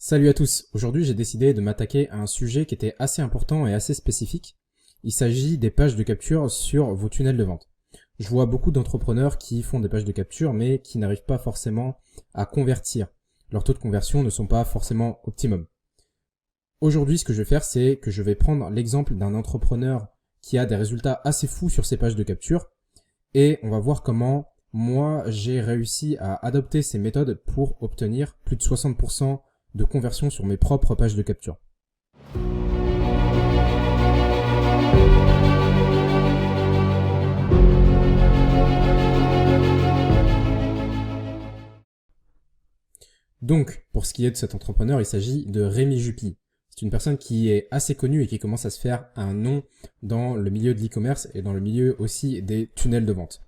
Salut à tous, aujourd'hui j'ai décidé de m'attaquer à un sujet qui était assez important et assez spécifique. Il s'agit des pages de capture sur vos tunnels de vente. Je vois beaucoup d'entrepreneurs qui font des pages de capture mais qui n'arrivent pas forcément à convertir. Leurs taux de conversion ne sont pas forcément optimum. Aujourd'hui ce que je vais faire c'est que je vais prendre l'exemple d'un entrepreneur qui a des résultats assez fous sur ses pages de capture et on va voir comment moi j'ai réussi à adopter ces méthodes pour obtenir plus de 60% de conversion sur mes propres pages de capture. Donc, pour ce qui est de cet entrepreneur, il s'agit de Rémi Jupy. C'est une personne qui est assez connue et qui commence à se faire un nom dans le milieu de l'e-commerce et dans le milieu aussi des tunnels de vente.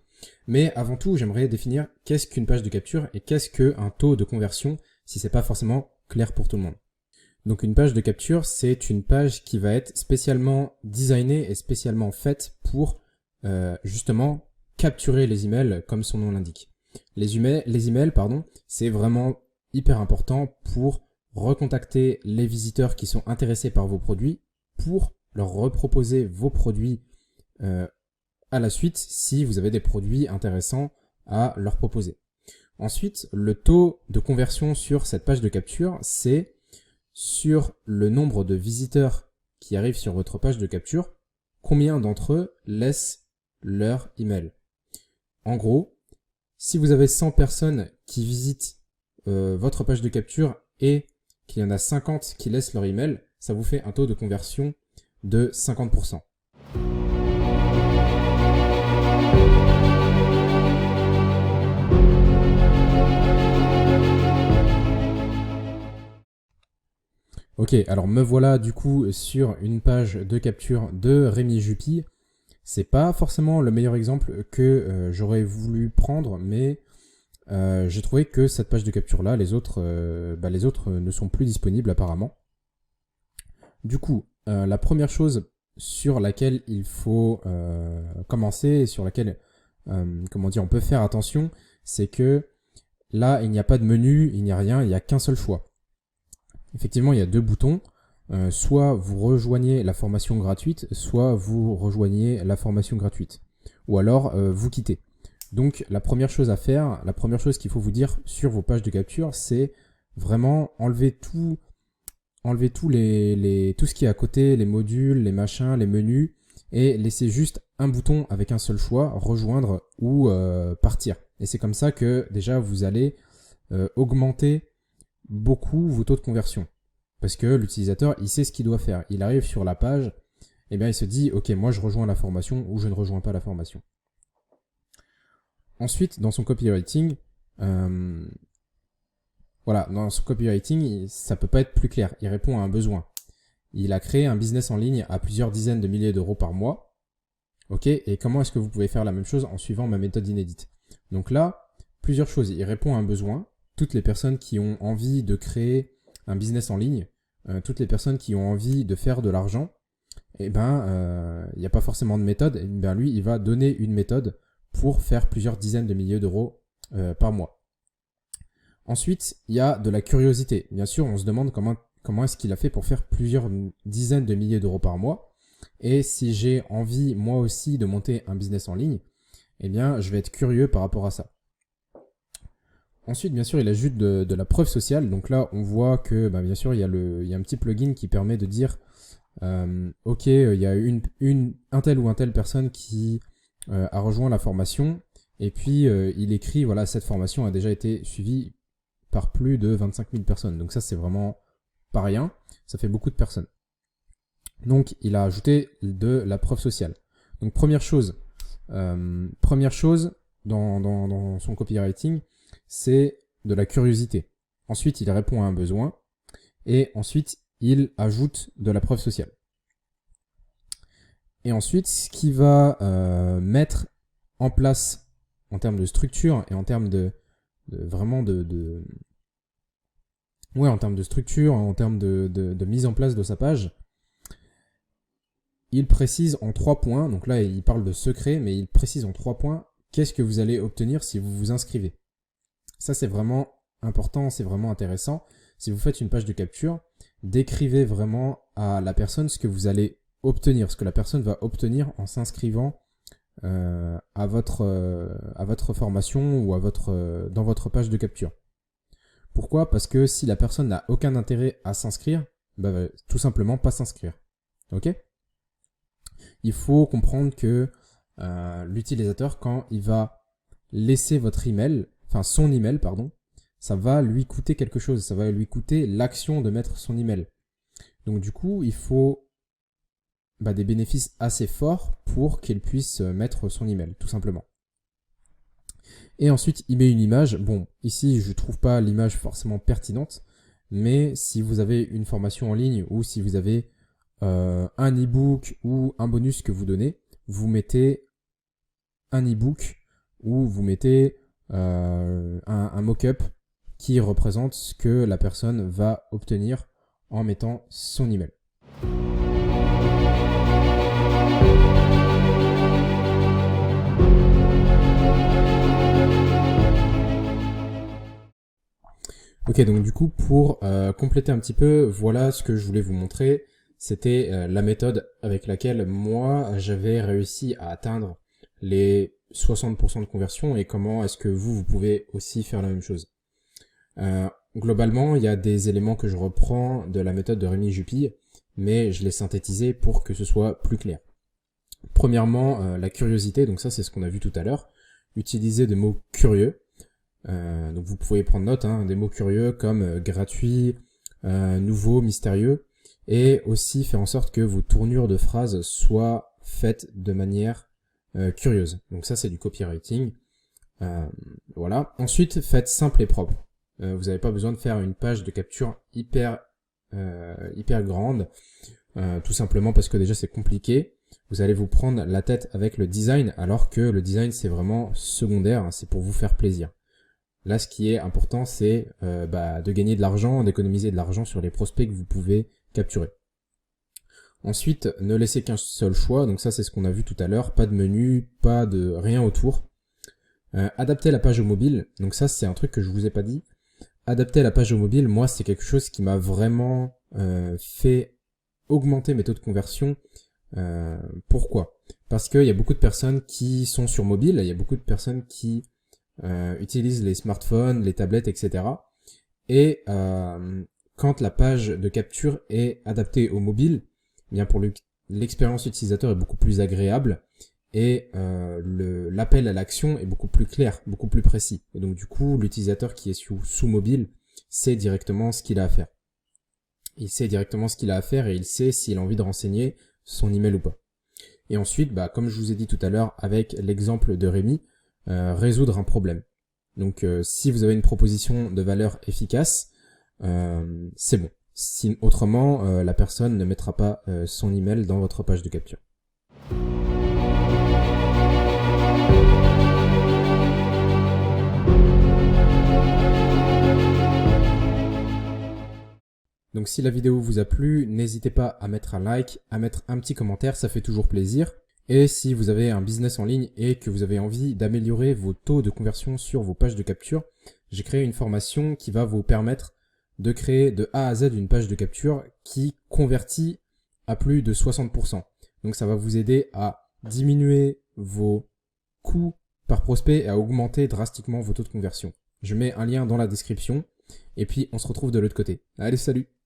Mais avant tout, j'aimerais définir qu'est-ce qu'une page de capture et qu'est-ce qu'un taux de conversion si c'est pas forcément clair pour tout le monde. Donc une page de capture, c'est une page qui va être spécialement designée et spécialement faite pour justement capturer les emails comme son nom l'indique. Les emails, c'est vraiment hyper important pour recontacter les visiteurs qui sont intéressés par vos produits pour leur reproposer vos produits à la suite si vous avez des produits intéressants à leur proposer. Ensuite, le taux de conversion sur cette page de capture, c'est sur le nombre de visiteurs qui arrivent sur votre page de capture, combien d'entre eux laissent leur email. En gros, si vous avez 100 personnes qui visitent votre page de capture et qu'il y en a 50 qui laissent leur email, ça vous fait un taux de conversion de 50%. Ok, alors me voilà du coup sur une page de capture de Rémi Jupy. C'est pas forcément le meilleur exemple que j'aurais voulu prendre, mais j'ai trouvé que cette page de capture là, les autres ne sont plus disponibles apparemment. Du coup, la première chose sur laquelle il faut commencer et sur laquelle on peut faire attention, c'est que là il n'y a pas de menu, il n'y a rien, il n'y a qu'un seul choix. Effectivement, il y a deux boutons. Soit vous rejoignez la formation gratuite, soit vous rejoignez la formation gratuite. Ou alors vous quittez. Donc la première chose à faire, la première chose qu'il faut vous dire sur vos pages de capture, c'est vraiment enlever tout tout ce qui est à côté, les modules, les machins, les menus, et laisser juste un bouton avec un seul choix, rejoindre ou partir. Et c'est comme ça que déjà vous allez augmenter beaucoup vos taux de conversion. Parce que l'utilisateur, il sait ce qu'il doit faire. Il arrive sur la page, et bien il se dit, ok, moi je rejoins la formation ou je ne rejoins pas la formation. Ensuite, dans son copywriting, ça peut pas être plus clair. Il répond à un besoin. Il a créé un business en ligne à plusieurs dizaines de milliers d'euros par mois. Ok, et comment est-ce que vous pouvez faire la même chose en suivant ma méthode inédite? Donc là, plusieurs choses. Il répond à un besoin. Toutes les personnes qui ont envie de créer un business en ligne, toutes les personnes qui ont envie de faire de l'argent, il n'y a pas forcément de méthode. Lui, il va donner une méthode pour faire plusieurs dizaines de milliers d'euros par mois. Ensuite, il y a de la curiosité. Bien sûr, on se demande comment est-ce qu'il a fait pour faire plusieurs dizaines de milliers d'euros par mois. Et si j'ai envie, moi aussi, de monter un business en ligne, je vais être curieux par rapport à ça. Ensuite, bien sûr, il ajoute de la preuve sociale. Donc là, on voit que, bien sûr, il y a un petit plugin qui permet de dire, ok, il y a un tel ou un telle personne qui a rejoint la formation. Et puis, il écrit, voilà, cette formation a déjà été suivie par plus de 25 000 personnes. Donc ça, c'est vraiment pas rien. Ça fait beaucoup de personnes. Donc, il a ajouté de la preuve sociale. Donc, première chose dans son copywriting, c'est de la curiosité. Ensuite, il répond à un besoin. Et ensuite, il ajoute de la preuve sociale. Et ensuite, ce qu'il va mettre en place en termes de structure et en termes en termes de structure, en termes de mise en place de sa page, il précise en 3 points. Donc là, il parle de secret, mais il précise en 3 points qu'est-ce que vous allez obtenir si vous vous inscrivez. Ça, c'est vraiment important, c'est vraiment intéressant. Si vous faites une page de capture, décrivez vraiment à la personne ce que vous allez obtenir, ce que la personne va obtenir en s'inscrivant à votre formation ou dans votre page de capture. Pourquoi? Parce que si la personne n'a aucun intérêt à s'inscrire, bah, va tout simplement pas s'inscrire. Ok? Il faut comprendre que l'utilisateur, quand il va laisser votre email, enfin son email, pardon, ça va lui coûter quelque chose, ça va lui coûter l'action de mettre son email. Donc du coup, il faut des bénéfices assez forts pour qu'il puisse mettre son email, tout simplement. Et ensuite, il met une image. Bon, ici, je ne trouve pas l'image forcément pertinente, mais si vous avez une formation en ligne ou si vous avez un e-book ou un bonus que vous donnez, vous mettez un e-book ou vous mettez un mock-up qui représente ce que la personne va obtenir en mettant son email. Ok, donc du coup, pour compléter un petit peu, voilà ce que je voulais vous montrer. C'était la méthode avec laquelle moi, j'avais réussi à atteindre les 60% de conversion et comment est-ce que vous pouvez aussi faire la même chose. Globalement, il y a des éléments que je reprends de la méthode de Rémi Jupille, mais je l'ai synthétisé pour que ce soit plus clair. Premièrement, la curiosité, donc ça c'est ce qu'on a vu tout à l'heure. Utiliser des mots curieux. Donc vous pouvez prendre note, des mots curieux comme gratuit, nouveau, mystérieux, et aussi faire en sorte que vos tournures de phrases soient faites de manière curieuse. Donc ça c'est du copywriting. Voilà. Ensuite, faites simple et propre. Vous n'avez pas besoin de faire une page de capture hyper grande, tout simplement parce que déjà c'est compliqué. Vous allez vous prendre la tête avec le design, alors que le design c'est vraiment secondaire, c'est pour vous faire plaisir. Là, ce qui est important, c'est de gagner de l'argent, d'économiser de l'argent sur les prospects que vous pouvez capturer. Ensuite, ne laissez qu'un seul choix. Donc ça, c'est ce qu'on a vu tout à l'heure. Pas de menu, pas de rien autour. Adapter la page au mobile. Donc ça, c'est un truc que je vous ai pas dit. Adapter la page au mobile, moi, c'est quelque chose qui m'a vraiment fait augmenter mes taux de conversion. Pourquoi? Parce qu'il y a beaucoup de personnes qui sont sur mobile. Il y a beaucoup de personnes qui utilisent les smartphones, les tablettes, etc. Et quand la page de capture est adaptée au mobile, eh bien pour l'expérience utilisateur est beaucoup plus agréable et l'appel à l'action est beaucoup plus clair, beaucoup plus précis. Et donc du coup, l'utilisateur qui est sous mobile sait directement ce qu'il a à faire. Il sait directement ce qu'il a à faire et il sait s'il a envie de renseigner son email ou pas. Et ensuite, comme je vous ai dit tout à l'heure avec l'exemple de Rémi, résoudre un problème. Donc si vous avez une proposition de valeur efficace, c'est bon. Autrement, la personne ne mettra pas son email dans votre page de capture. Donc si la vidéo vous a plu, n'hésitez pas à mettre un like, à mettre un petit commentaire, ça fait toujours plaisir. Et si vous avez un business en ligne et que vous avez envie d'améliorer vos taux de conversion sur vos pages de capture, j'ai créé une formation qui va vous permettre de créer de A à Z une page de capture qui convertit à plus de 60%. Donc ça va vous aider à diminuer vos coûts par prospect et à augmenter drastiquement vos taux de conversion. Je mets un lien dans la description et puis on se retrouve de l'autre côté. Allez, salut!